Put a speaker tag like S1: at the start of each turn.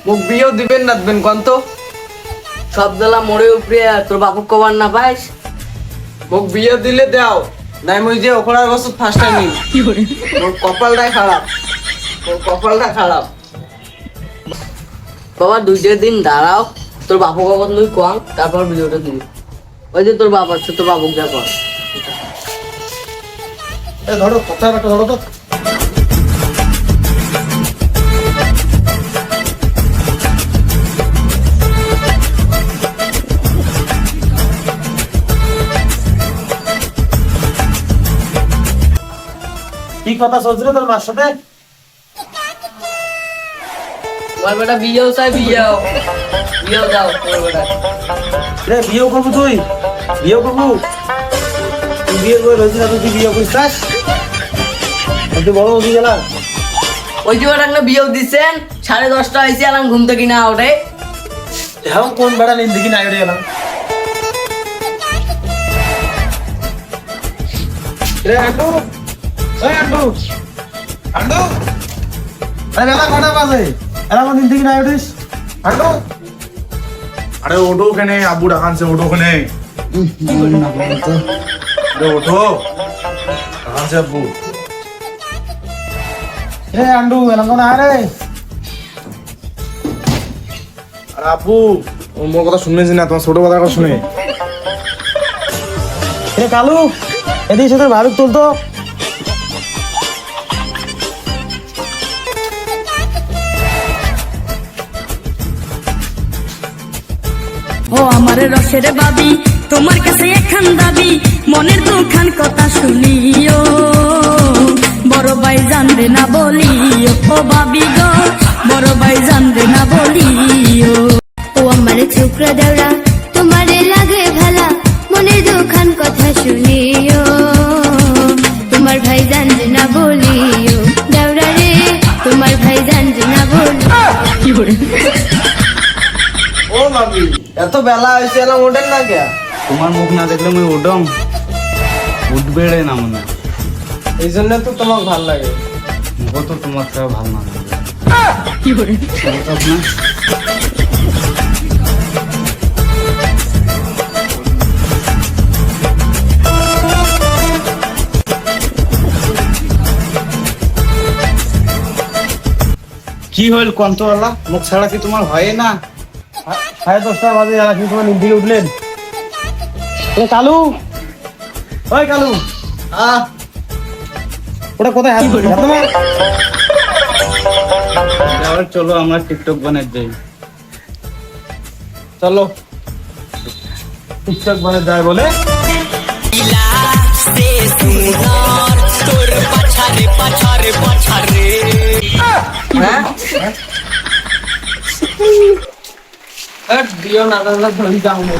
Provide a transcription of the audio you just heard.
S1: মুখ বিয়েও দিবেন না দিবেন কন্ত
S2: সব জ্বালা মরে উপরে তোর বাপু কবার না পাইস।
S1: মুখ বিয়ে দিলে দাও নাই মুই যে ওখড়ার বছর ফার্স্ট টাইম মোর কপালটাই খারাপ মোর কপালটা খারাপ।
S2: বাবা 2 দিন দাঁড়াও, তোর বাপু কখন তুই কম, তারপর ভিডিওটা দিবি। ওই যে তোর বাপ আছে, তোর বাপুক যা কর।
S3: ধরো কথা একটা ধরো তো। কি কথা চলছিল তোর মার সাথে?
S2: তোমার বেটা বিয়েও চাই, বিয়েও যাও তোমার বেটা।
S3: রে বিয়ে করবো তুই? বিয়ে করবো? তুই বিয়ে করে রয়েছিস না, তুই বিয়ে করিস চাস? তুই বড় হয়ে গেলাম।
S2: ওই যে ওটা একটা বিয়েও দিচ্ছেন, 10:30 হয়েছে, আলাম ঘুম থেকে না ওঠে।
S3: এখন কোন বেড়া নিন দেখি না উঠে গেলাম। রে আন্টু, ওই আন্টু, আন্টু, আরে বেলা কটা বাজে? এরা কোন দিন থেকে না উঠিস? আন্টু,
S4: আরে ওঠো ওখানে, আব্বু ডাকানছে, ওঠো ওখানে। আরে ওঠো, ডাকানছে আব্বু।
S3: রে আন্টু, এলা কোন আরে?
S4: আরে আব্বু, ও মোর কথা শুনেছি না, তোমার ছোট কথা শুনে।
S3: রে কালু, এদিকে সাথে ভালুক তুলতো।
S5: ও আমার রসের বাবি, তোমার কাছে একখান দাবি, মনের দুখান কথা শুনিও, বড় ভাই জানবে না বলিও। ও বাবি গো, বড় ভাই জানবে না বলিও।
S6: ও আমার ছোকরা দেওরা, তোমারে লাগে ভালা, মনের দুখান কথা শুনিও, তোমার ভাই জানবে না বলিও। দেওরা রে, তোমার ভাই জানবে না বলিও।
S1: ও ভাবি এত বেলা হয়েছে এলাম ওঠেন না কে?
S7: তোমার মুখ না দেখলে আমি উঠম, উঠবে রে না মনে।
S1: এই জন্য তো তোমাকে ভাল লাগে।
S7: ও তো তোমার থেকে ভালো না লাগে। কি হইল কন্তওয়ালা, মুখ ছাড়া কি তোমার হয় না?
S3: 10:30 বাজে, এরা কি তোমার নিন থেকে উঠলেন? রে কালু, ওই কালু, ওটা কোথায় হাত ধরে? হাত মার।
S7: এবার চলো আমরা টিকটক বানাই যাই।
S3: চলো টিকটক বানায় যায় বলে।
S1: হ্যাঁ দিও না দাদা ধরি যাও না।